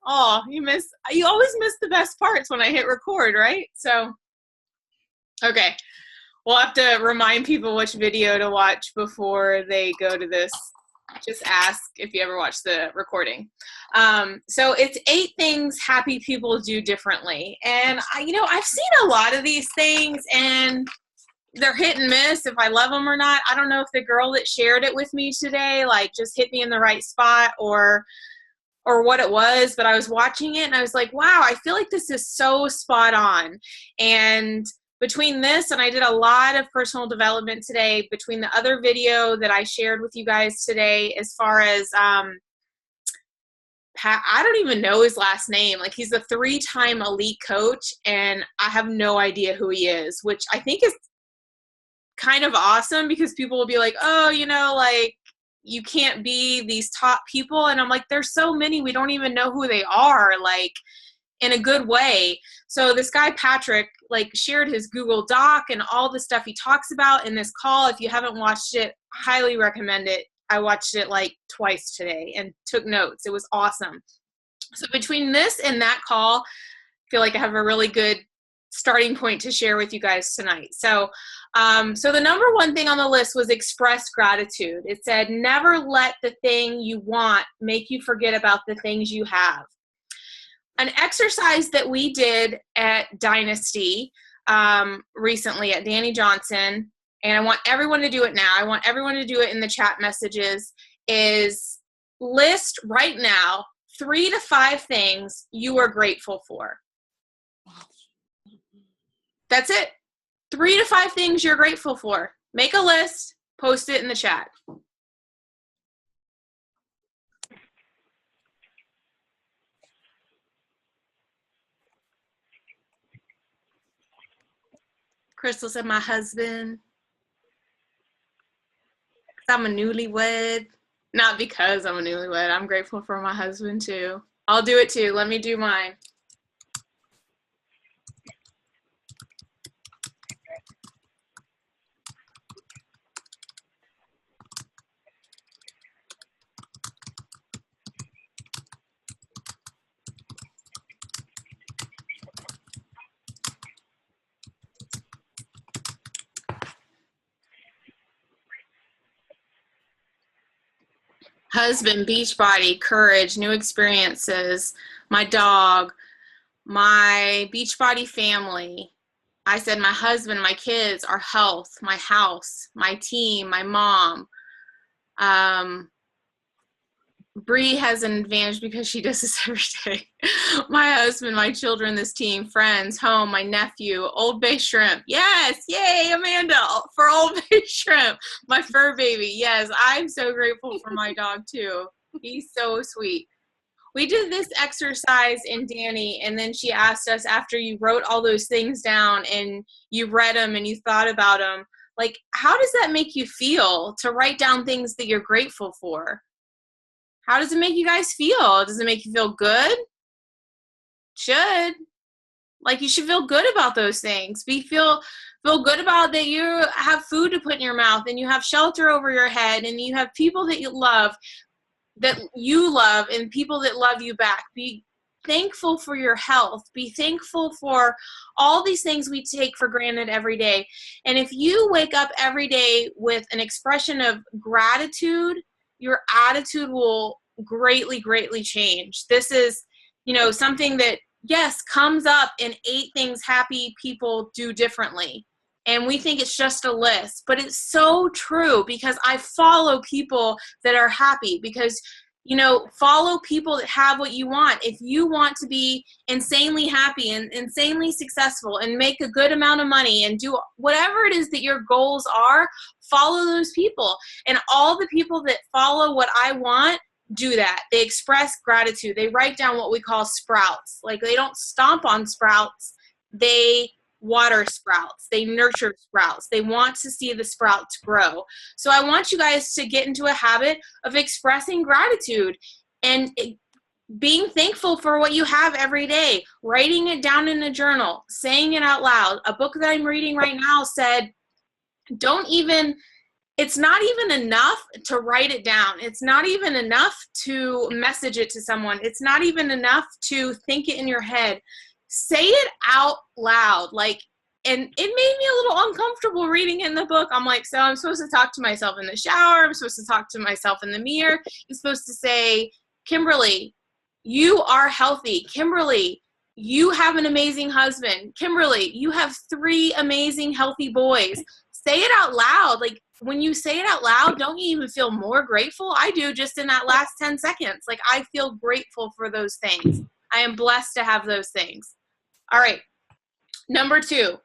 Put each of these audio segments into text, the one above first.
Oh, you always miss the best parts when I hit record, right? So, okay. We'll have to remind people which video to watch before they go to this. Just ask if you ever watch the recording. So it's 8 things happy people do differently. And I've seen a lot of these things and they're hit and miss if I love them or not. I don't know if the girl that shared it with me today, like, just hit me in the right spot or what it was, but I was watching it and I was like, wow, I feel like this is so spot on. And between this and I did a lot of personal development today, between the other video that I shared with you guys today, as far as Pat, I don't even know his last name. Like, he's a 3-time elite coach and I have no idea who he is, which I think is kind of awesome because people will be like, oh, like, you can't be these top people. And I'm like, there's so many, we don't even know who they are, like, in a good way. So this guy, Patrick, like, shared his Google Doc and all the stuff he talks about in this call. If you haven't watched it, highly recommend it. I watched it like twice today and took notes. It was awesome. So between this and that call, I feel like I have a really good starting point to share with you guys tonight. So the number 1 thing on the list was express gratitude. It said, never let the thing you want make you forget about the things you have. An exercise that we did at Dynasty recently at Danny Johnson, and I want everyone to do it now. I want everyone to do it in the chat messages, is list right now 3 to 5 things you are grateful for. That's it. 3 to 5 things you're grateful for. Make a list, post it in the chat. Crystal said, my husband. I'm a newlywed. Not because I'm a newlywed. I'm grateful for my husband too. I'll do it too. Let me do mine. Husband, beach body, courage, new experiences, my dog, my beach body family. I said my husband, my kids, our health, my house, my team, my mom. Bree has an advantage because she does this every day. My husband, my children, this team, friends, home, my nephew, Old Bay Shrimp. Yes, yay, Amanda, for Old Bay Shrimp. My fur baby, yes, I'm so grateful for my dog too. He's so sweet. We did this exercise in Danny, and then she asked us, after you wrote all those things down and you read them and you thought about them, like, how does that make you feel to write down things that you're grateful for? How does it make you guys feel? Does it make you feel good? Should. Like, you should feel good about those things. Feel good about that you have food to put in your mouth and you have shelter over your head and you have people that you love and people that love you back. Be thankful for your health. Be thankful for all these things we take for granted every day. And if you wake up every day with an expression of gratitude, your attitude will greatly, greatly change. This is, something that, yes, comes up in 8 things happy people do differently. And we think it's just a list, but it's so true because I follow people that are happy because, follow people that have what you want. If you want to be insanely happy and insanely successful and make a good amount of money and do whatever it is that your goals are, follow those people. And all the people that follow what I want do that. They express gratitude. They write down what we call sprouts. Like, they don't stomp on sprouts. They water sprouts. They nurture sprouts. They want to see the sprouts grow. So I want you guys to get into a habit of expressing gratitude and being thankful for what you have every day, writing it down in a journal, saying it out loud. A book that I'm reading right now said, don't even it's not even enough to write it down. It's not even enough to message it to someone. It's not even enough to think it in your head. Say it out loud. Like, and it made me a little uncomfortable reading it in the book. I'm like, so I'm supposed to talk to myself in the shower. I'm supposed to talk to myself in the mirror. You're supposed to say, Kimberly, you are healthy. Kimberly, you have an amazing husband. Kimberly, you have 3 amazing, healthy boys. Say it out loud. Like, when you say it out loud, don't you even feel more grateful? I do, just in that last 10 seconds. Like, I feel grateful for those things. I am blessed to have those things. All right. Number 2,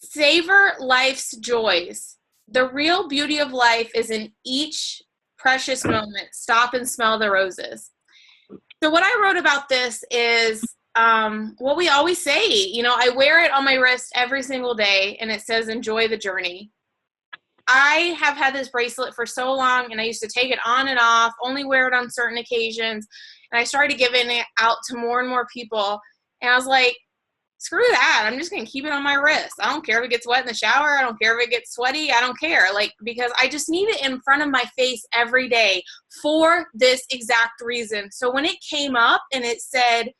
savor life's joys. The real beauty of life is in each precious moment. Stop and smell the roses. So what I wrote about this is what we always say. You know, I wear it on my wrist every single day, and it says, enjoy the journey. I have had this bracelet for so long, and I used to take it on and off, only wear it on certain occasions. And I started giving it out to more and more people. And I was like, screw that. I'm just going to keep it on my wrist. I don't care if it gets wet in the shower. I don't care if it gets sweaty. I don't care. Like, because I just need it in front of my face every day for this exact reason. So when it came up and it said,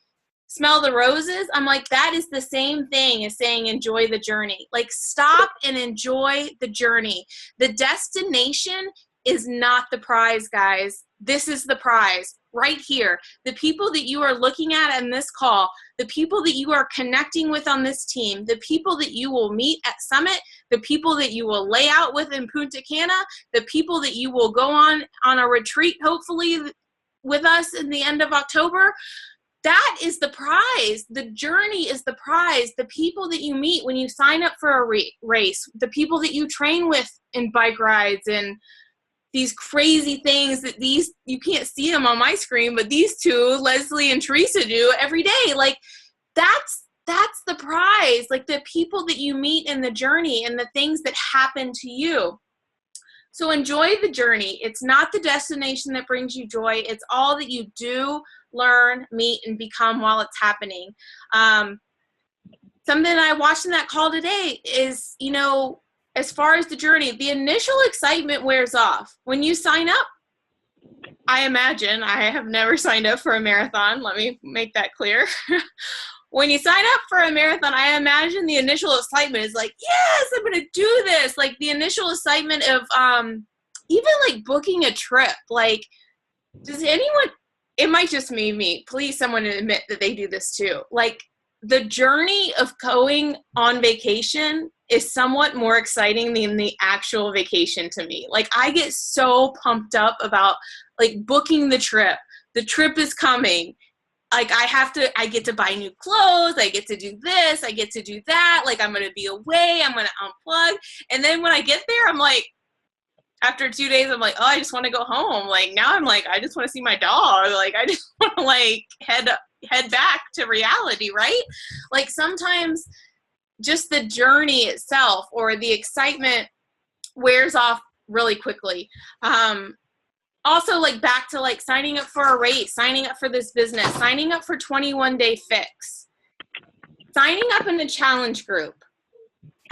smell the roses, I'm like, that is the same thing as saying enjoy the journey. Like, stop and enjoy the journey. The destination is not the prize, guys. This is the prize right here. The people that you are looking at in this call, the people that you are connecting with on this team, the people that you will meet at Summit, the people that you will lay out with in Punta Cana, the people that you will go on a retreat, hopefully with us in the end of October. That is the prize. The journey is the prize. The people that you meet when you sign up for a race, the people that you train with in bike rides and these crazy things that you can't see them on my screen, but these 2, Leslie and Teresa, do every day. Like, that's the prize. Like, the people that you meet in the journey and the things that happen to you. So enjoy the journey. It's not the destination that brings you joy. It's all that you do, learn, meet, and become while it's happening. Something I watched in that call today is, you know, as far as the journey, the initial excitement wears off. When you sign up, I imagine, I have never signed up for a marathon. Let me make that clear. When you sign up for a marathon, I imagine the initial excitement is like, yes, I'm going to do this. Like, the initial excitement of even like booking a trip. Like, does anyone, it might just be me. Please, someone admit that they do this too. Like, the journey of going on vacation is somewhat more exciting than the actual vacation to me. Like, I get so pumped up about like booking the trip. The trip is coming. Like, I get to buy new clothes. I get to do this. I get to do that. Like, I'm going to be away. I'm going to unplug. And then when I get there, I'm like, after 2 days, I'm like, oh, I just want to go home. Like, now I'm like, I just want to see my dog. Like, I just want to like head back to reality, right? Like, sometimes just the journey itself or the excitement wears off really quickly. Also, like, back to like signing up for a race, signing up for this business, signing up for 21 Day Fix, signing up in a challenge group.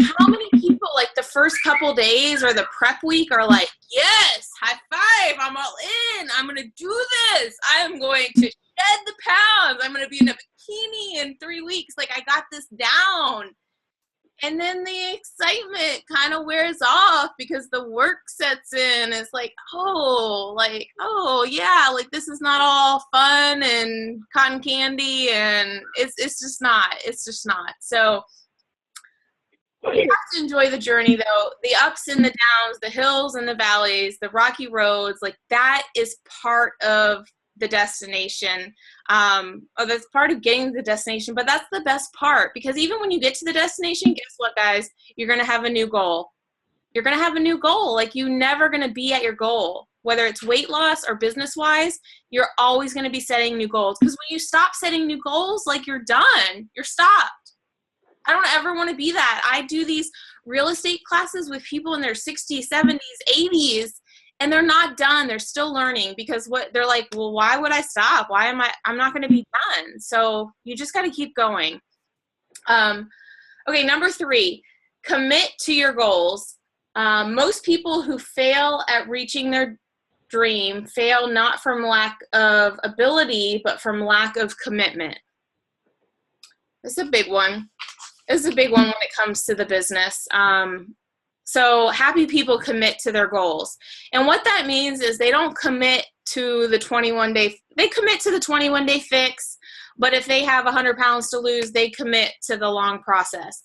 How many people, like, the first couple days or the prep week are like, yes, high five, I'm all in, I'm going to do this, I am going to shed the pounds, I'm going to be in a bikini in 3 weeks, like, I got this down. And then the excitement kind of wears off because the work sets in. It's like, oh yeah, like, this is not all fun and cotton candy, and it's just not. So you have to enjoy the journey, though. The ups and the downs, the hills and the valleys, the rocky roads, like, that is part of the destination. Or that's part of getting to the destination, but that's the best part, because even when you get to the destination, guess what, guys? You're going to have a new goal. You're going to have a new goal. Like, you're never going to be at your goal, whether it's weight loss or business wise. You're always going to be setting new goals, because when you stop setting new goals, like, you're done. You're stopped. I don't ever want to be that. I do these real estate classes with people in their 60s, 70s, 80s, and they're not done. They're still learning, because they're like, well, why would I stop? I'm not going to be done. So you just got to keep going. Okay, number 3, commit to your goals. Most people who fail at reaching their dream fail not from lack of ability, but from lack of commitment. This is a big one. This is a big one when it comes to the business. So happy people commit to their goals. And what that means is they don't commit to the 21-day, they commit to the 21-day fix, but if they have 100 pounds to lose, they commit to the long process.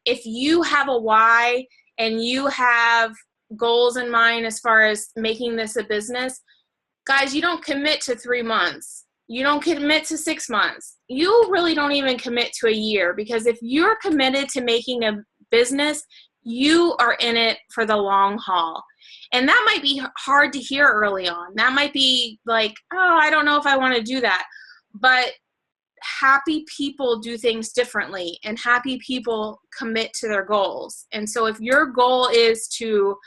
If you have a why and you have goals in mind as far as making this a business, guys, you don't commit to 3 months. You don't commit to 6 months. You really don't even commit to a year, because if you're committed to making a business, you are in it for the long haul. And that might be hard to hear early on. That might be like, oh, I don't know if I want to do that. But happy people do things differently, and happy people commit to their goals. And so if your goal is to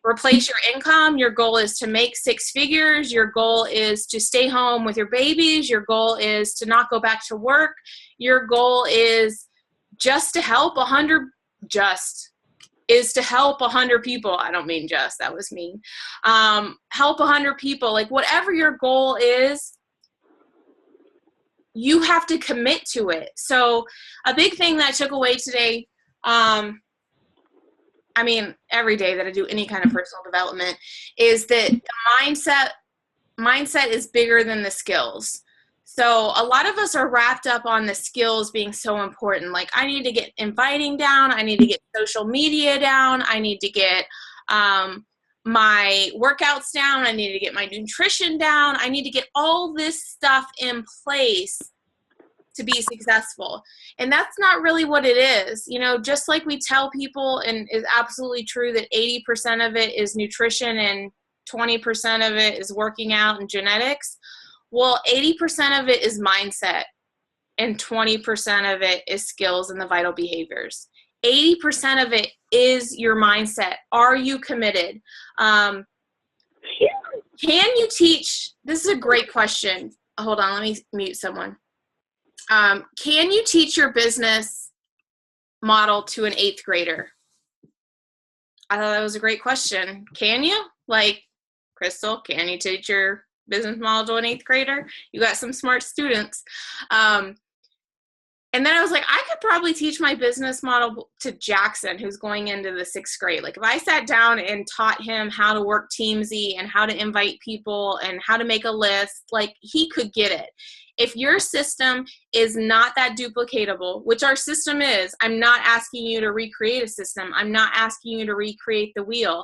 replace your income, your goal is to make 6 figures, your goal is to stay home with your babies, your goal is to not go back to work, your goal is just to help 100 people. I don't mean just, that was mean. Help 100 people. Like, whatever your goal is, you have to commit to it. So a big thing that I took away today, I mean, every day that I do any kind of personal development, is that the mindset is bigger than the skills. So a lot of us are wrapped up on the skills being so important. Like, I need to get inviting down. I need to get social media down. I need to get my workouts down. I need to get my nutrition down. I need to get all this stuff in place to be successful. And that's not really what it is. You know, just like we tell people, and it's absolutely true, that 80% of it is nutrition and 20% of it is working out and genetics. Well, 80% of it is mindset and 20% of it is skills and the vital behaviors. 80% of it is your mindset. Are you committed? Can you teach, this is a great question. Hold on, let me mute someone. Can you teach your business model to an 8th grader? I thought that was a great question. Can you? Like, Crystal, can you teach your business model to an 8th grader? You got some smart students. And then I was like, I could probably teach my business model to Jackson, who's going into the 6th grade. Like, if I sat down and taught him how to work Teamsy and how to invite people and how to make a list, like, he could get it. If your system is not that duplicatable, which our system is, I'm not asking you to recreate a system. I'm not asking you to recreate the wheel.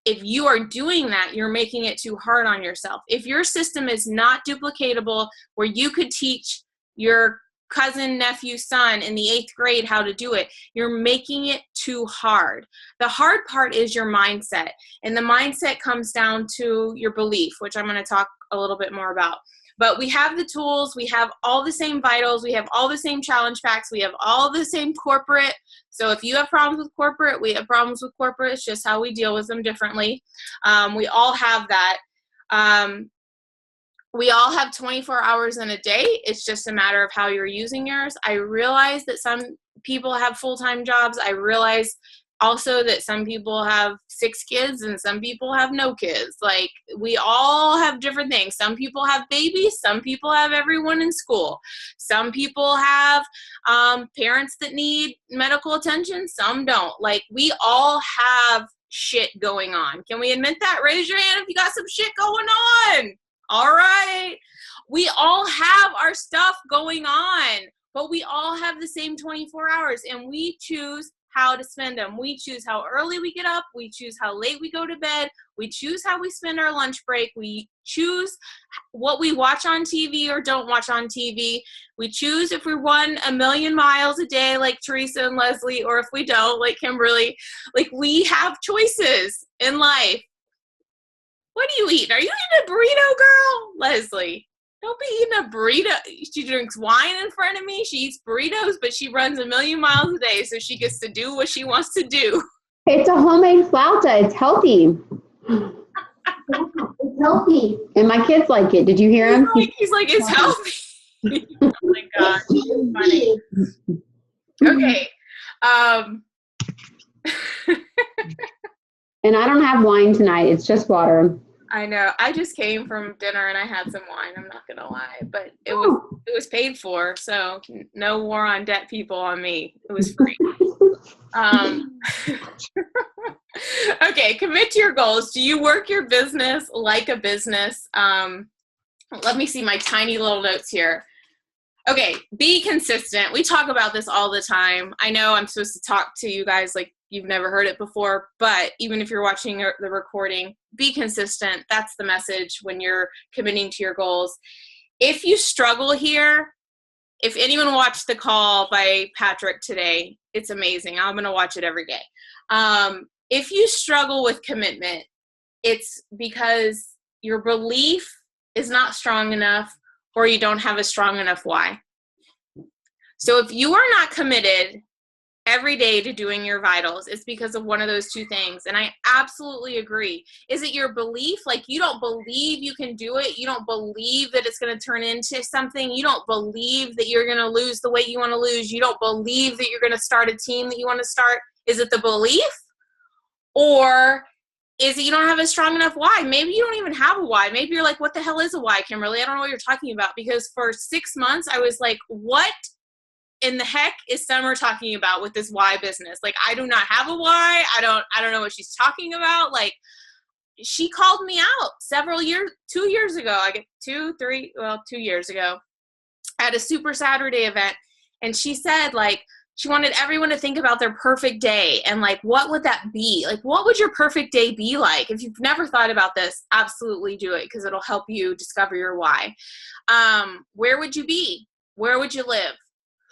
If you are doing that, you're making it too hard on yourself. If your system is not duplicatable, where you could teach your cousin, nephew, son in the 8th grade how to do it, you're making it too hard. The hard part is your mindset. And the mindset comes down to your belief, which I'm going to talk a little bit more about. But we have the tools, we have all the same vitals, we have all the same challenge packs, we have all the same corporate. So if you have problems with corporate, we have problems with corporate. It's just how we deal with them differently. We all have that. We all have 24 hours in a day. It's just a matter of how you're using yours. I realize that some people have full-time jobs. I realize also that some people have 6 kids and some people have no kids. Like, we all have different things. Some people have babies. Some people have everyone in school. Some people have parents that need medical attention. Some don't. Like, we all have shit going on. Can we admit that? Raise your hand if you got some shit going on. All right. We all have our stuff going on, but we all have the same 24 hours, and we choose how to spend them. We choose how early we get up. We choose how late we go to bed. We choose how we spend our lunch break. We choose what we watch on TV or don't watch on TV. We choose if we run 1,000,000 miles a day like Teresa and Leslie, or if we don't, like Kimberly. Like, we have choices in life. What do you eat? Are you eating a burrito, girl? Leslie, don't be eating a burrito. She drinks wine in front of me. She eats burritos, but she runs 1,000,000 miles a day, so she gets to do what she wants to do. It's a homemade flauta. It's healthy. It's healthy. And my kids like it. Did you hear him? He's like, it's healthy. Oh my gosh, it's funny. Okay. And I don't have wine tonight. It's just water. I know. I just came from dinner and I had some wine. I'm not gonna lie, but it was paid for, so no war on debt people on me. It was free. Okay, commit to your goals. Do you work your business like a business? Let me see my tiny little notes here. Okay, be consistent. We talk about this all the time. I know I'm supposed to talk to you guys like you've never heard it before, but even if you're watching the recording, be consistent. That's the message when you're committing to your goals. If you struggle here, if anyone watched the call by Patrick today, it's amazing. I'm going to watch it every day. If you struggle with commitment, it's because your belief is not strong enough or you don't have a strong enough why. So if you are not committed every day to doing your vitals, it's because of one of those two things. And I absolutely agree. Is it your belief? Like you don't believe you can do it. You don't believe that it's going to turn into something. You don't believe that you're going to lose the weight you want to lose. You don't believe that you're going to start a team that you want to start. Is it the belief? Or is it you don't have a strong enough why? Maybe you don't even have a why. Maybe you're like, what the hell is a why, Kimberly? I don't know what you're talking about. Because for 6 months, I was like, what in the heck is Summer talking about with this why business? Like, I do not have a why. I don't know what she's talking about. Like, she called me out 2 years ago. 2 years ago at a Super Saturday event. And she said, like, she wanted everyone to think about their perfect day and like, what would that be? Like, what would your perfect day be like? If you've never thought about this, absolutely do it because it'll help you discover your why. Where would you be? Where would you live?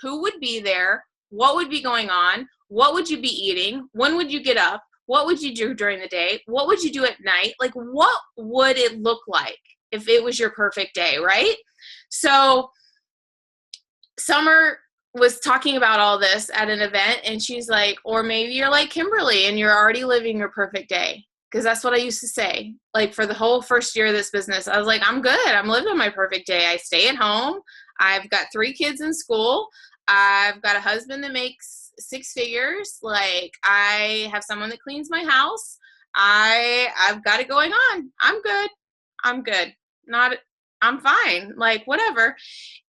Who would be there? What would be going on? What would you be eating? When would you get up? What would you do during the day? What would you do at night? Like, what would it look like if it was your perfect day, right? So Summer was talking about all this at an event and she's like, or maybe you're like Kimberly and you're already living your perfect day. Because that's what I used to say. Like for the whole first year of this business, I was like, I'm good. I'm living my perfect day. I stay at home. I've got 3 kids in school. I've got a husband that makes 6 figures. Like I have someone that cleans my house. I've got it going on. I'm good. I'm fine. Like whatever.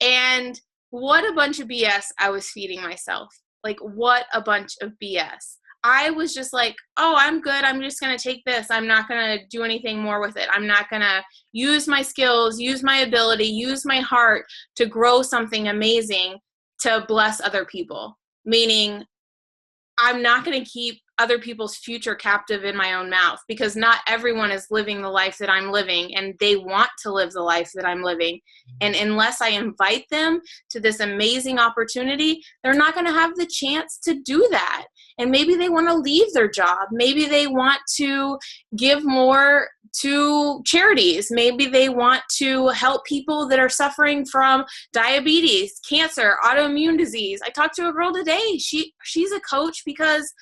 And what a bunch of BS I was feeding myself. Like what a bunch of BS. I was just like, oh, I'm good. I'm just going to take this. I'm not going to do anything more with it. I'm not going to use my skills, use my ability, use my heart to grow something amazing to bless other people. Meaning I'm not going to keep other people's future captive in my own mouth because not everyone is living the life that I'm living and they want to live the life that I'm living. And unless I invite them to this amazing opportunity, they're not going to have the chance to do that. And maybe they want to leave their job. Maybe they want to give more to charities. Maybe they want to help people that are suffering from diabetes, cancer, autoimmune disease. I talked to a girl today. She's a coach because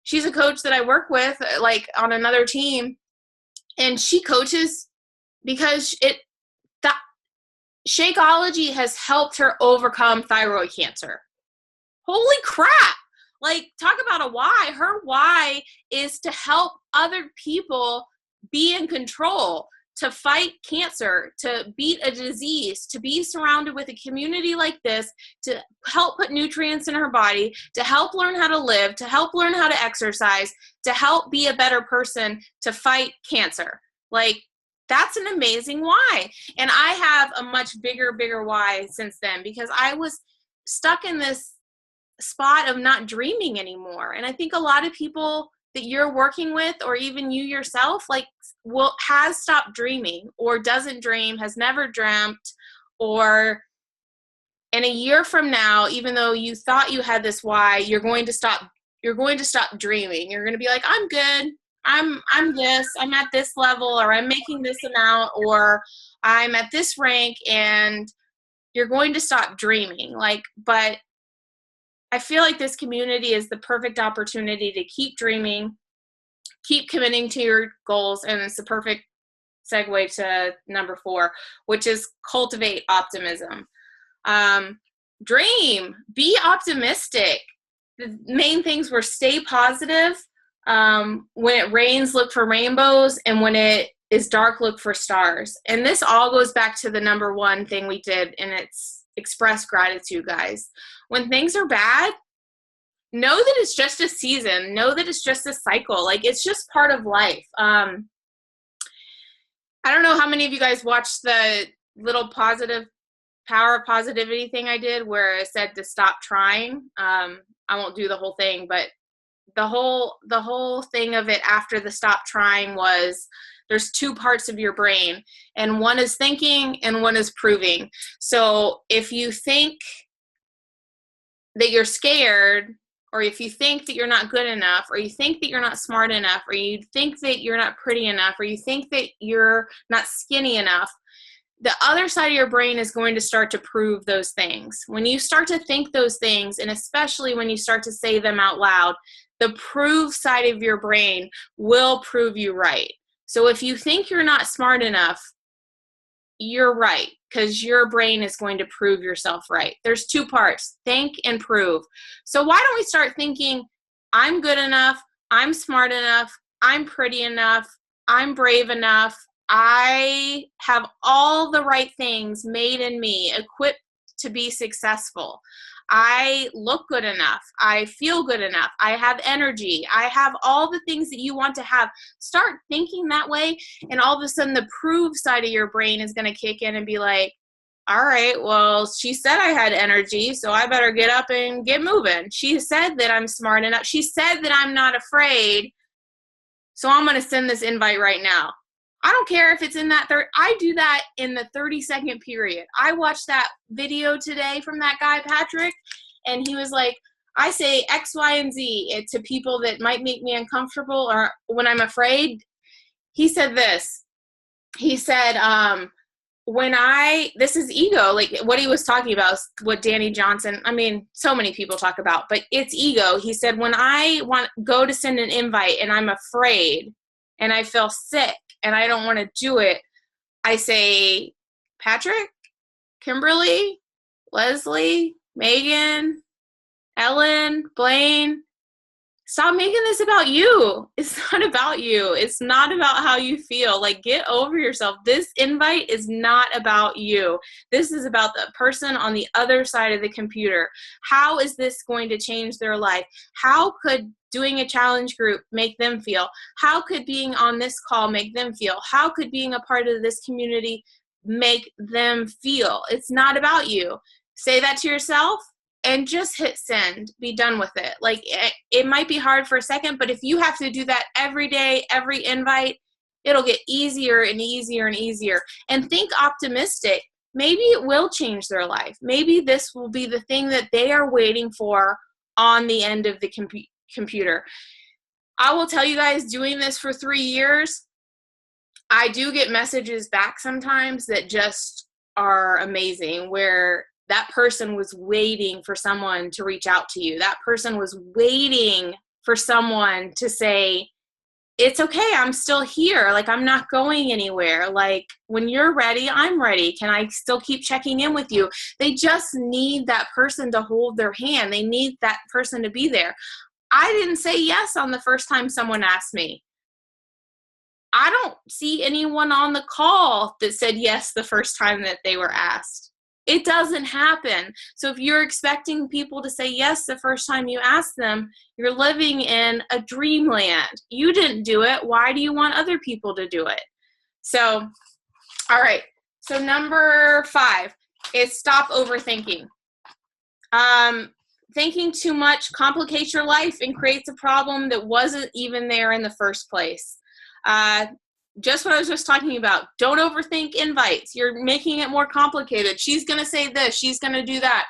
she's a coach that I work with, like on another team, and she coaches because Shakeology has helped her overcome thyroid cancer. Holy crap! Like, talk about a why. Her why is to help other people be in control, to fight cancer, to beat a disease, to be surrounded with a community like this, to help put nutrients in her body, to help learn how to live, to help learn how to exercise, to help be a better person, to fight cancer. Like, that's an amazing why. And I have a much bigger why since then because I was stuck in this spot of not dreaming anymore. And I think a lot of people that you're working with, or even you yourself, like has stopped dreaming or doesn't dream, has never dreamt, or in a year from now, even though you thought you had this why, you're going to stop dreaming. You're going to be like, I'm good. I'm at this level, or I'm making this amount, or I'm at this rank, and you're going to stop dreaming. Like, but I feel like this community is the perfect opportunity to keep dreaming, keep committing to your goals, and it's the perfect segue to number 4, which is cultivate optimism. Dream, be optimistic. the main things were stay positive. When it rains, look for rainbows. And when it is dark, look for stars. And this all goes back to the number one thing we did, and it's express gratitude, guys. When things are bad, know that it's just a season. Know that it's just a cycle. Like, it's just part of life. I don't know how many of you guys watched the little positive power of positivity thing I did where it said to stop trying. I won't do the whole thing, but the whole thing of it after the stop trying was there's two parts of your brain, and one is thinking and one is proving. So if you think that you're scared, or if you think that you're not good enough, or you think that you're not smart enough, or you think that you're not pretty enough, or you think that you're not skinny enough, the other side of your brain is going to start to prove those things. When you start to think those things, and especially when you start to say them out loud, the prove side of your brain will prove you right. So if you think you're not smart enough, you're right, because your brain is going to prove yourself right. There's two parts, think and prove. So why don't we start thinking, I'm good enough, I'm smart enough, I'm pretty enough, I'm brave enough, I have all the right things made in me, equipped to be successful. I look good enough. I feel good enough. I have energy. I have all the things that you want to have. Start thinking that way, and all of a sudden the prove side of your brain is going to kick in and be like, all right, well, she said I had energy, so I better get up and get moving. She said that I'm smart enough. She said that I'm not afraid, so I'm going to send this invite right now. I don't care if it's in that I do that in the 30-second period. I watched that video today from that guy, Patrick, and he was like, I say X, Y, and Z to people that might make me uncomfortable or when I'm afraid. He said this. He said, this is ego, like what he was talking about, what Danny Johnson, I mean, so many people talk about, but it's ego. He said, when I go to send an invite and I'm afraid and I feel sick, and I don't want to do it, I say, Patrick, Kimberly, Leslie, Megan, Ellen, Blaine, stop making this about you. It's not about you. It's not about how you feel. Like, get over yourself. This invite is not about you. This is about the person on the other side of the computer. How is this going to change their life? How could doing a challenge group make them feel? How could being on this call make them feel? How could being a part of this community make them feel? It's not about you. Say that to yourself and just hit send. Be done with it. Like, it might be hard for a second, but if you have to do that every day, every invite, it'll get easier and easier and easier. And think optimistic. Maybe it will change their life. Maybe this will be the thing that they are waiting for on the end of the computer. I will tell you guys, doing this for 3 years, I do get messages back sometimes that just are amazing, where that person was waiting for someone to reach out to you. That person was waiting for someone to say, it's okay, I'm still here. Like, I'm not going anywhere. Like, when you're ready, I'm ready. Can I still keep checking in with you? They just need that person to hold their hand. They need that person to be there. I didn't say yes on the first time someone asked me. I don't see anyone on the call that said yes the first time that they were asked. It doesn't happen. So if you're expecting people to say yes the first time you ask them, you're living in a dreamland. You didn't do it. Why do you want other people to do it? So, all right. So number 5 is stop overthinking. Thinking too much complicates your life and creates a problem that wasn't even there in the first place. Just what I was just talking about. Don't overthink invites. You're making it more complicated. She's going to say this. She's going to do that.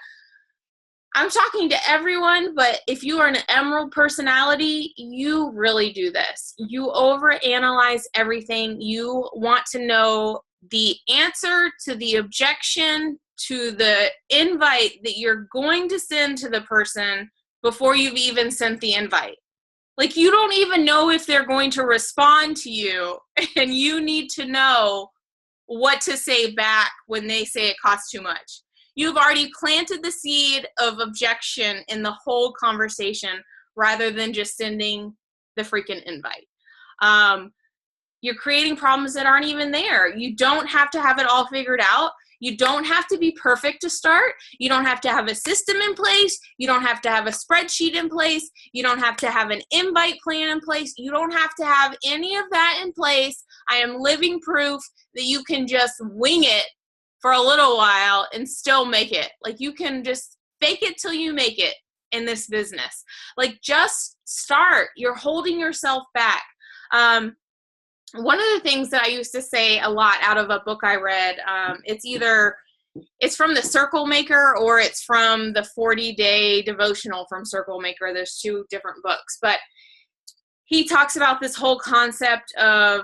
I'm talking to everyone, but if you are an emerald personality, you really do this. You overanalyze everything. You want to know the answer to the objection to the invite that you're going to send to the person before you've even sent the invite. Like, you don't even know if they're going to respond to you, and you need to know what to say back when they say it costs too much. You've already planted the seed of objection in the whole conversation rather than just sending the freaking invite. You're creating problems that aren't even there. You don't have to have it all figured out. You don't have to be perfect to start. You don't have to have a system in place. You don't have to have a spreadsheet in place. You don't have to have an invite plan in place. You don't have to have any of that in place. I am living proof that you can just wing it for a little while and still make it. Like, you can just fake it till you make it in this business. Like, just start. You're holding yourself back. One of the things that I used to say a lot out of a book I read, it's from the Circle Maker or it's from the 40-day devotional from Circle Maker. There's two different books, but he talks about this whole concept of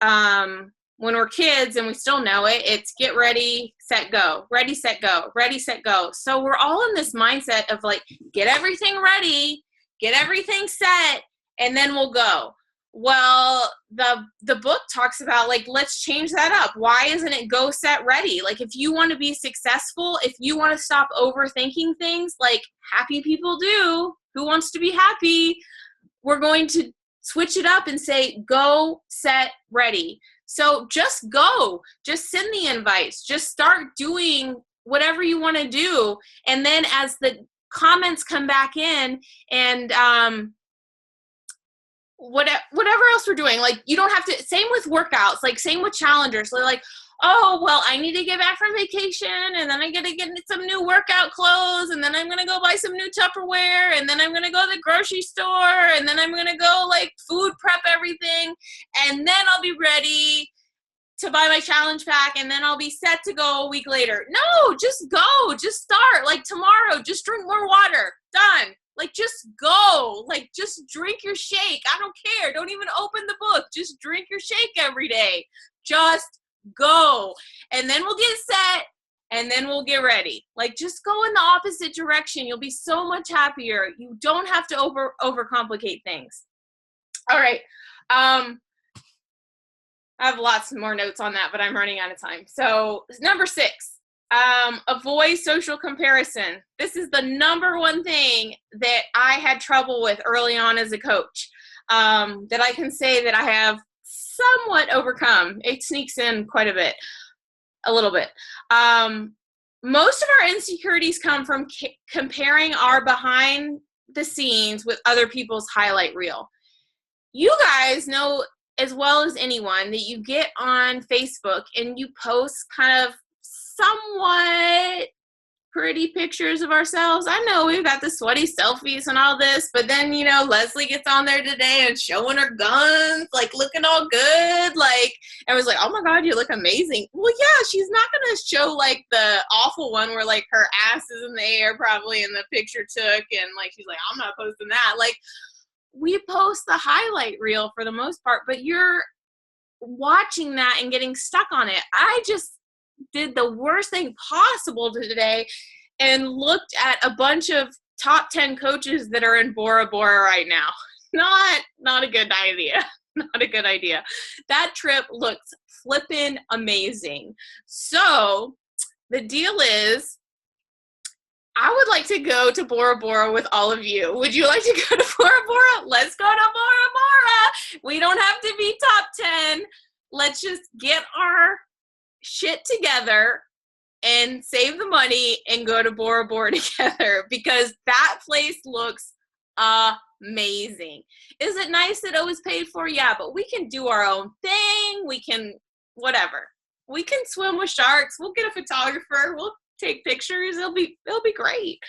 when we're kids, and we still know it, it's get ready, set, go, ready, set, go, ready, set, go. So we're all in this mindset of like, get everything ready, get everything set, and then we'll go. Well, the book talks about, like, let's change that up. Why isn't it go, set, ready? Like, if you want to be successful, if you want to stop overthinking things like happy people do, who wants to be happy, we're going to switch it up and say go, set, ready. So just go. Just send the invites. Just start doing whatever you want to do. And then as the comments come back in and whatever else we're doing, like, you don't have to, same with workouts, like same with challengers. They're like, oh, well, I need to get back from vacation, and then I got to get some new workout clothes, and then I'm going to go buy some new Tupperware, and then I'm going to go to the grocery store, and then I'm going to go, like, food prep everything, and then I'll be ready to buy my challenge pack, and then I'll be set to go a week later. No, just go. Just start. Like, tomorrow, just drink more water. Done. Like, just go. Like, just drink your shake. I don't care. Don't even open the book. Just drink your shake every day. Just go. And then we'll get set, and then we'll get ready. Like, just go in the opposite direction. You'll be so much happier. You don't have to overcomplicate things. All right. I have lots more notes on that, but I'm running out of time. So number 6. Avoid social comparison. This is the number one thing that I had trouble with early on as a coach, that I can say that I have somewhat overcome. It sneaks in quite a little bit. Most of our insecurities come from comparing our behind the scenes with other people's highlight reel. You guys know as well as anyone that you get on Facebook and you post kind of somewhat pretty pictures of ourselves. I know we've got the sweaty selfies and all this, but then, you know, Leslie gets on there today and showing her guns, like looking all good, like, and was like, oh my God, you look amazing. Well, yeah, she's not going to show like the awful one where like her ass is in the air probably in the picture took, and like, she's like, I'm not posting that. Like, we post the highlight reel for the most part, but you're watching that and getting stuck on it. I just did the worst thing possible today and looked at a bunch of top 10 coaches that are in Bora Bora right now. Not a good idea. Not a good idea. That trip looks flippin' amazing. So the deal is, I would like to go to Bora Bora with all of you. Would you like to go to Bora Bora? Let's go to Bora Bora. We don't have to be top 10. Let's just get our shit together and save the money and go to Bora Bora together, because that place looks amazing. Is it nice that it was paid for? Yeah, but we can do our own thing. We can, whatever. We can swim with sharks. We'll get a photographer. We'll take pictures. It'll be great.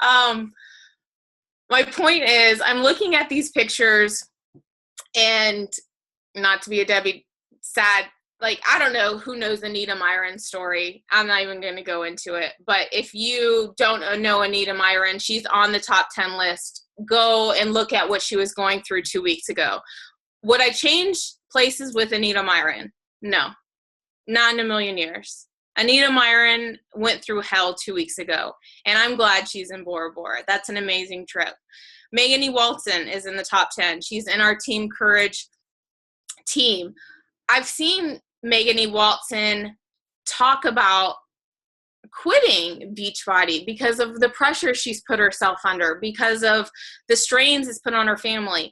My point is, I'm looking at these pictures, and not to be a Debbie, sad, like, I don't know who knows Anita Myron's story. I'm not even going to go into it. But if you don't know Anita Myron, she's on the top 10 list. Go and look at what she was going through 2 weeks ago. Would I change places with Anita Myron? No, not in a million years. Anita Myron went through hell 2 weeks ago, and I'm glad she's in Bora Bora. That's an amazing trip. Megan E. Walton is in the top 10. She's in our Team Courage team. I've seen Megan E. Walton talk about quitting Beachbody because of the pressure she's put herself under, because of the strains it's put on her family.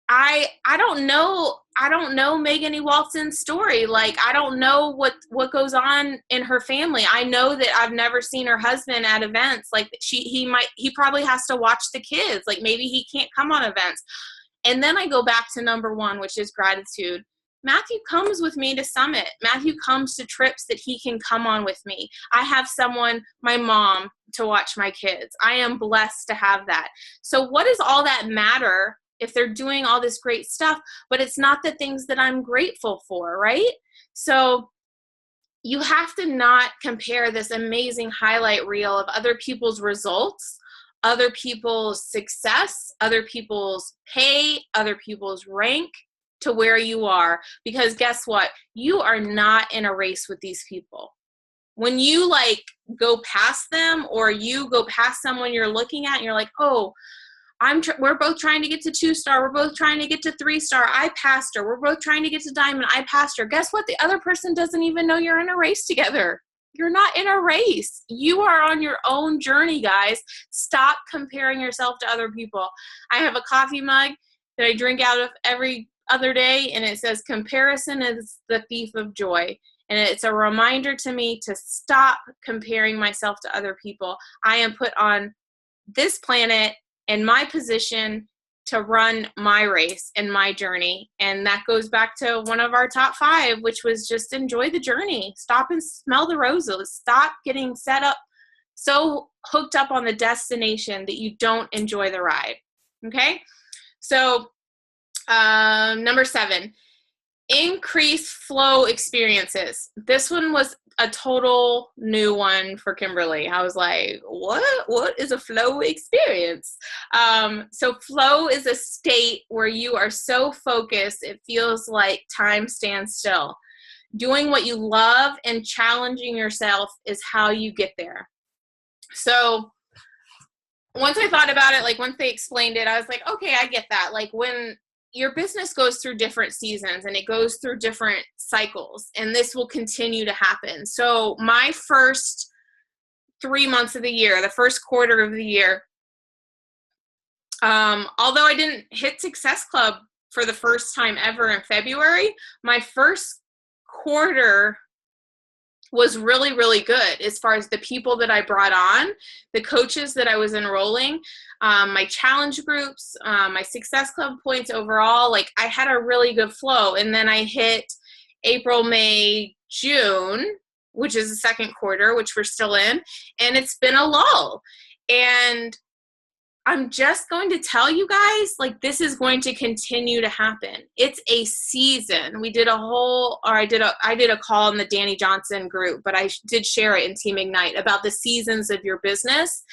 I don't know Megan E. Walton's story. Like, I don't know what goes on in her family. I know that I've never seen her husband at events. Like, he probably has to watch the kids. Like, maybe he can't come on events. And then I go back to number one, which is gratitude. Matthew comes with me to Summit. Matthew comes to trips that he can come on with me. I have someone, my mom, to watch my kids. I am blessed to have that. So what does all that matter if they're doing all this great stuff, but it's not the things that I'm grateful for, right? So you have to not compare this amazing highlight reel of other people's results, other people's success, other people's pay, other people's rank to where you are. Because guess what? You are not in a race with these people. When you like go past them, or you go past someone you're looking at and you're like, oh, we're both trying to get to 2-star. We're both trying to get to 3-star. I passed her. We're both trying to get to diamond. I passed her. Guess what? The other person doesn't even know you're in a race together. You're not in a race. You are on your own journey, guys. Stop comparing yourself to other people. I have a coffee mug that I drink out of every other day, and it says, comparison is the thief of joy. And it's a reminder to me to stop comparing myself to other people. I am put on this planet in my position to run my race and my journey. And that goes back to one of our top 5, which was just enjoy the journey. Stop and smell the roses. Stop getting set up, so hooked up on the destination that you don't enjoy the ride. Okay. So, number 7, increase flow experiences. This one was a total new one for Kimberly. I was like, what is a flow experience? So flow is a state where you are so focused, it feels like time stands still. Doing what you love and challenging yourself is how you get there. So once I thought about it, like once they explained it, I was like, okay, I get that. Like when your business goes through different seasons and it goes through different cycles, and this will continue to happen. So my first 3 months of the year, the first quarter of the year, although I didn't hit Success Club for the first time ever in February, my first quarter was really, really good as far as the people that I brought on, the coaches that I was enrolling, my challenge groups, my Success Club points overall. Like I had a really good flow. And then I hit April, May, June, which is the second quarter, which we're still in, and it's been a lull. And I'm just going to tell you guys, like, this is going to continue to happen. It's a season. I did a call in the Danny Johnson group, but I did share it in Team Ignite about the seasons of your business.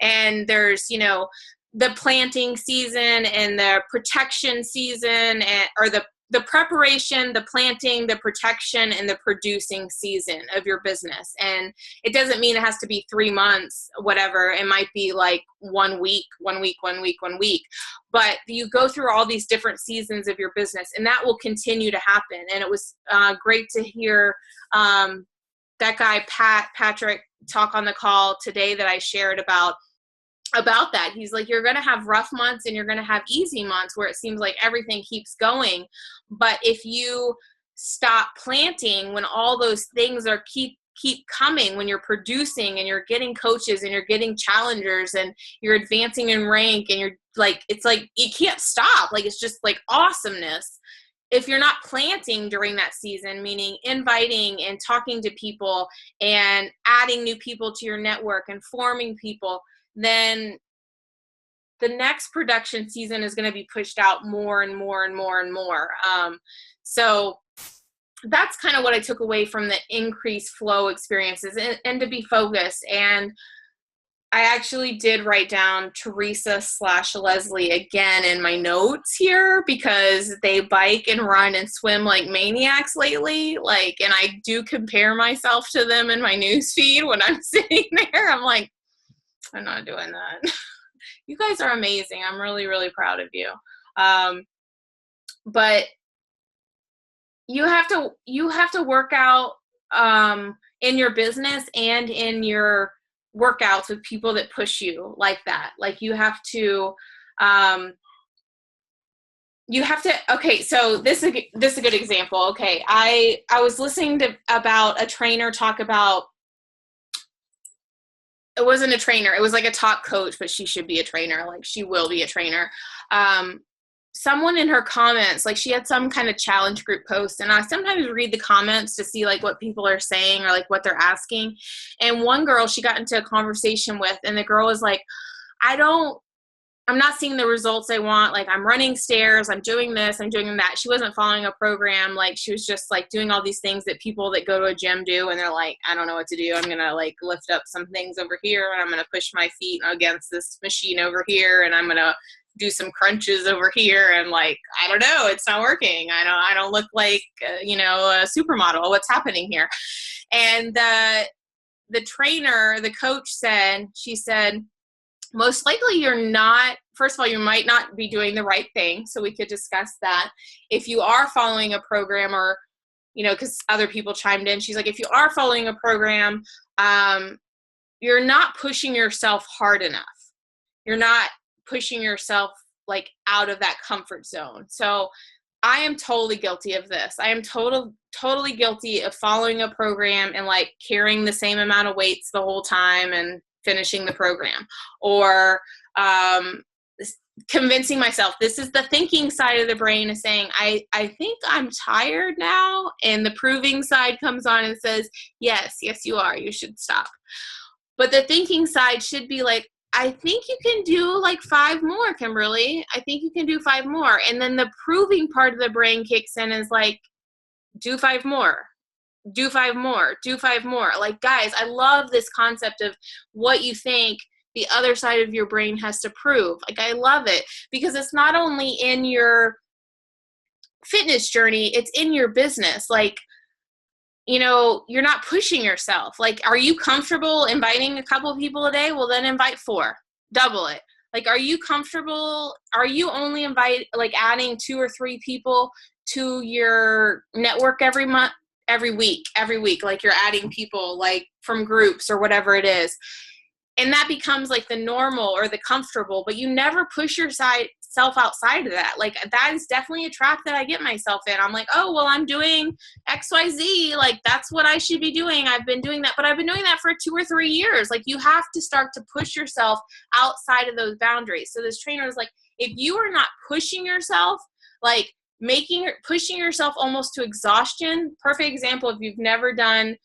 And there's, the planting season and the protection season, or the preparation, the planting, the protection, and the producing season of your business. And it doesn't mean it has to be 3 months, whatever. It might be like 1 week. But you go through all these different seasons of your business, and that will continue to happen. And it was great to hear that guy, Patrick, talk on the call today that I shared about that. He's like, you're going to have rough months and you're going to have easy months where it seems like everything keeps going. But if you stop planting when all those things are keep coming, when you're producing and you're getting coaches and you're getting challengers and you're advancing in rank, and you're like, it's like you can't stop. Like, it's just like awesomeness. If you're not planting during that season, meaning inviting and talking to people and adding new people to your network and forming people, then the next production season is going to be pushed out more and more and more and more. So that's kind of what I took away from the increased flow experiences, and to be focused. And I actually did write down Teresa/Leslie again in my notes here, because they bike and run and swim like maniacs lately. Like, and I do compare myself to them in my newsfeed when I'm sitting there. I'm like, I'm not doing that. You guys are amazing. I'm really, really proud of you. But you have to work out in your business and in your workouts with people that push you like that. Like you have to, okay, so this is a good example. Okay. I was listening to about a trainer talk about, it wasn't a trainer. It was like a top coach, but she should be a trainer. Like she will be a trainer. Someone in her comments, like she had some kind of challenge group post, and I sometimes read the comments to see like what people are saying or like what they're asking. And one girl she got into a conversation with, and the girl was like, I'm not seeing the results I want. Like I'm running stairs, I'm doing this, I'm doing that. She wasn't following a program. Like she was just like doing all these things that people that go to a gym do. And they're like, I don't know what to do. I'm going to like lift up some things over here, and I'm going to push my feet against this machine over here. And I'm going to do some crunches over here. And like, I don't know, it's not working. I don't look like, a supermodel. What's happening here? And the trainer, the coach she said, most likely first of all, you might not be doing the right thing. So we could discuss that. If you are following a program or, because other people chimed in, she's like, if you are following a program, you're not pushing yourself hard enough. You're not pushing yourself like out of that comfort zone. So I am totally guilty of this. I am totally guilty of following a program and like carrying the same amount of weights the whole time and finishing the program, or convincing myself. This is the thinking side of the brain is saying, I think I'm tired now. And the proving side comes on and says, yes, you are. You should stop. But the thinking side should be like, I think you can do like 5 more, Kimberly. I think you can do 5 more. And then the proving part of the brain kicks in and is like, do 5 more. Do 5 more, do 5 more. Like, guys, I love this concept of what you think the other side of your brain has to prove. Like, I love it because it's not only in your fitness journey, it's in your business. Like, you're not pushing yourself. Like, are you comfortable inviting a couple of people a day? Well, then invite 4, double it. Like, are you comfortable? Are you only adding 2 or 3 people to your network every week, like you're adding people like from groups or whatever it is. And that becomes like the normal or the comfortable, but you never push yourself outside of that. Like that is definitely a trap that I get myself in. I'm like, oh, well, I'm doing XYZ. Like that's what I should be doing. I've been doing that, but I've been doing that for 2 or 3 years. Like you have to start to push yourself outside of those boundaries. So this trainer is like, if you are not pushing yourself, like pushing yourself almost to exhaustion. Perfect example, if you've never done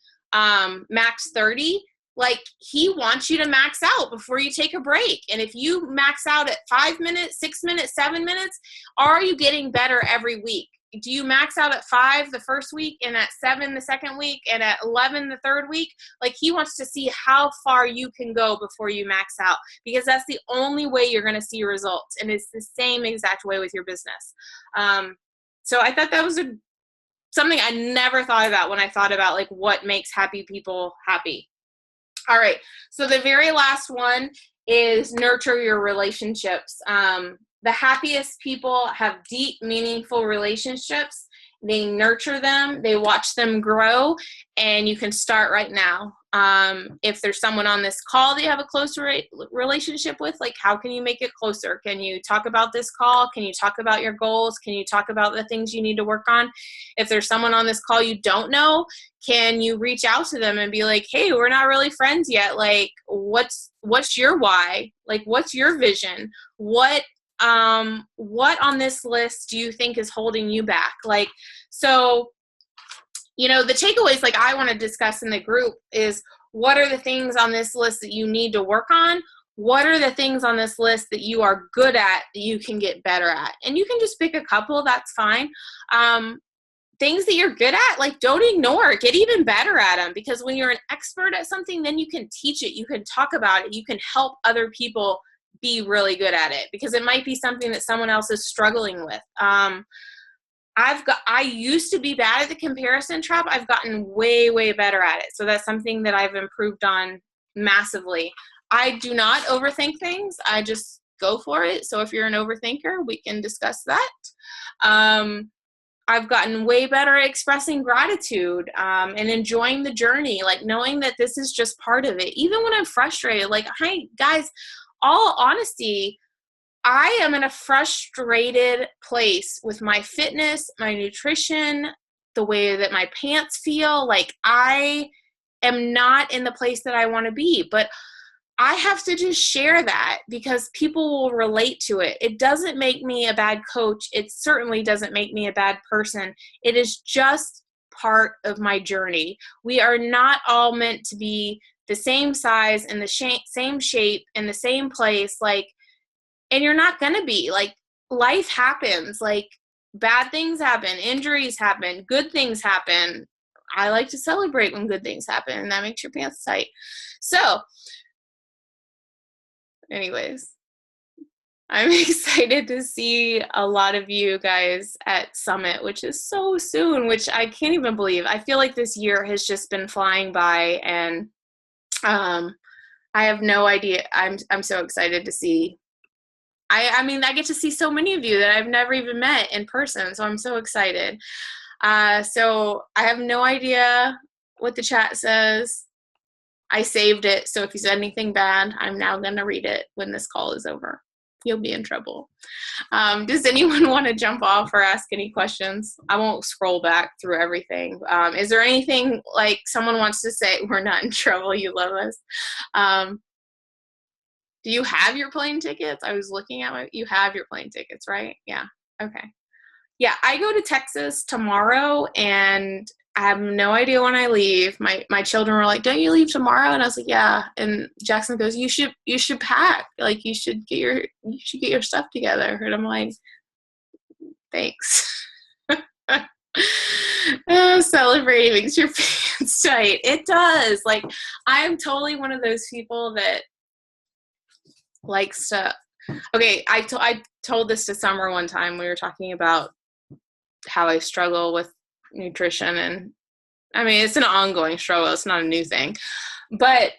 max 30, like he wants you to max out before you take a break. And if you max out at 5 minutes, 6 minutes, 7 minutes, are you getting better every week? Do you max out at 5 the first week and at 7 the second week and at 11 the third week? Like he wants to see how far you can go before you max out, because that's the only way you're going to see results. And it's the same exact way with your business. So I thought that was something I never thought about when I thought about like what makes happy people happy. All right. So the very last one is nurture your relationships. The happiest people have deep, meaningful relationships. They nurture them, they watch them grow, and you can start right now. If there's someone on this call that you have a close relationship with, like how can you make it closer? Can you talk about this call? Can you talk about your goals? Can you talk about the things you need to work on? If there's someone on this call you don't know, can you reach out to them and be like, hey, we're not really friends yet. Like, what's your why? Like, what's your vision? What on this list do you think is holding you back? Like, so, the takeaways like I want to discuss in the group is, what are the things on this list that you need to work on? What are the things on this list that you are good at that you can get better at? And you can just pick a couple, that's fine. Things that you're good at, like don't ignore, get even better at them, because when you're an expert at something, then you can teach it, you can talk about it, you can help other people be really good at it, because it might be something that someone else is struggling with. I used to be bad at the comparison trap. I've gotten way, way better at it. So that's something that I've improved on massively. I do not overthink things. I just go for it. So if you're an overthinker, we can discuss that. I've gotten way better at expressing gratitude and enjoying the journey, like knowing that this is just part of it. Even when I'm frustrated, like, hi, guys, all honesty, I am in a frustrated place with my fitness, my nutrition, the way that my pants feel. Like, I am not in the place that I want to be, but I have to just share that because people will relate to it. It doesn't make me a bad coach. It certainly doesn't make me a bad person. It is just part of my journey. We are not all meant to be the same size and the same shape in the same place. Like, and you're not going to be. Like, life happens. Like, bad things happen, injuries happen, good things happen. I like to celebrate when good things happen, and that makes your pants tight. So, anyways, I'm excited to see a lot of you guys at Summit, which is so soon, which I can't even believe. I feel like this year has just been flying by, and I have no idea. I'm so excited to see. I mean, I get to see so many of you that I've never even met in person, so I'm so excited. So I have no idea what the chat says. I saved it, so if you said anything bad, I'm now going to read it when this call is over. You'll be in trouble. Does anyone want to jump off or ask any questions? I won't scroll back through everything. Is there anything like someone wants to say, we're not in trouble, you love us? Do you have your plane tickets? I was looking at you have your plane tickets, right? Yeah. Okay. Yeah, I go to Texas tomorrow, and I have no idea when I leave. My children were like, "Don't you leave tomorrow?" And I was like, "Yeah." And Jackson goes, "You should pack. Like, you should get your stuff together." And I'm like, "Thanks." Celebrating makes your pants tight. It does. Like, I'm totally one of those people that likes to. Okay, I told this to Summer one time. We were talking about how I struggle with nutrition, and I mean, it's an ongoing struggle. It's not a new thing, but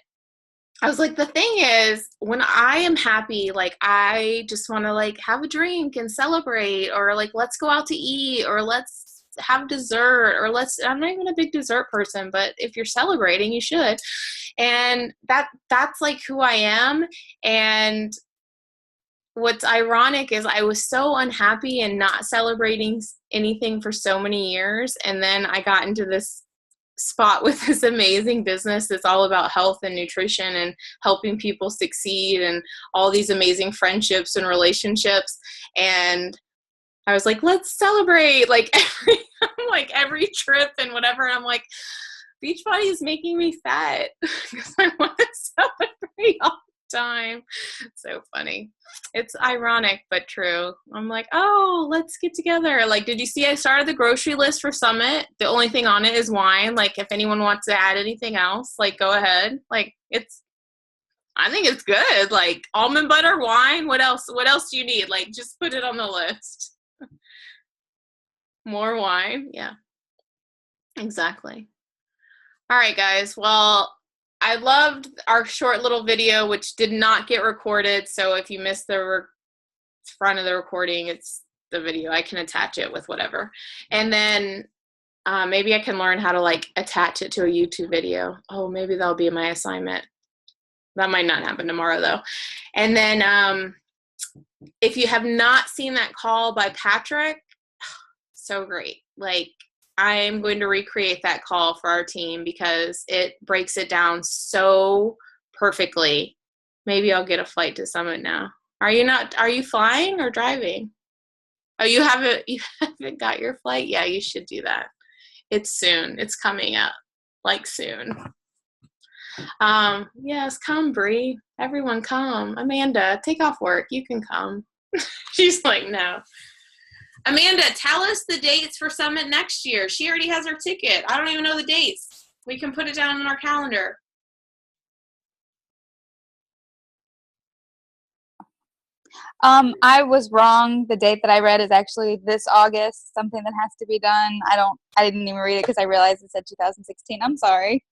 I was like, the thing is, when I am happy, like, I just want to like have a drink and celebrate, or like, let's go out to eat, or let's have dessert, or I'm not even a big dessert person, but if you're celebrating, you should. And that's like who I am. And what's ironic is I was so unhappy and not celebrating anything for so many years. And then I got into this spot with this amazing business that's all about health and nutrition and helping people succeed and all these amazing friendships and relationships. And I was like, let's celebrate like every trip and whatever. And I'm like, Beachbody is making me fat because I want to celebrate all the time. So funny. It's ironic, but true. I'm like, oh, let's get together. Like, did you see I started the grocery list for Summit? The only thing on it is wine. Like, if anyone wants to add anything else, like, go ahead. Like, I think it's good. Like, almond butter, wine. What else? What else do you need? Like, just put it on the list. More wine. Yeah, exactly. All right, guys. Well, I loved our short little video, which did not get recorded. So if you missed the front of the recording, it's the video. I can attach it with whatever. And then maybe I can learn how to like attach it to a YouTube video. Oh, maybe that'll be my assignment. That might not happen tomorrow though. And then if you have not seen that call by Patrick, so great. Like, I'm going to recreate that call for our team because it breaks it down so perfectly. Maybe I'll get a flight to Summit now. Are you flying or driving? Oh, you haven't got your flight? Yeah, you should do that. It's soon. It's coming up, like soon. Yes, come, Bree. Everyone come. Amanda, take off work. You can come. She's like, no. Amanda, tell us the dates for Summit next year. She already has her ticket. I don't even know the dates. We can put it down on our calendar. I was wrong. The date that I read is actually this August, something that has to be done. I didn't even read it because I realized it said 2016. I'm sorry.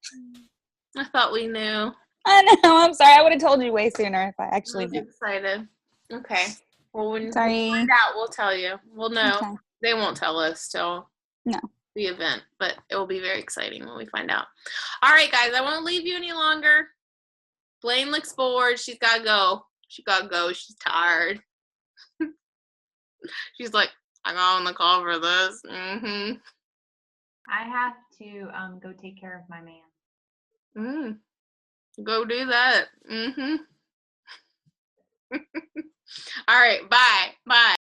I thought we knew. I know, I'm sorry. I would have told you way sooner if I actually knew. Excited. Okay. Well, when we Sorry. find out, we'll tell you. We'll know. Okay. They won't tell us till No. the event, but it will be very exciting when we find out. All right, guys, I won't leave you any longer. Blaine looks bored. She's got to go. She got to go. She's tired. She's like, I got on the call for this. Mm-hmm. I have to go take care of my man. Go do that. Mm-hmm. All right, bye. Bye.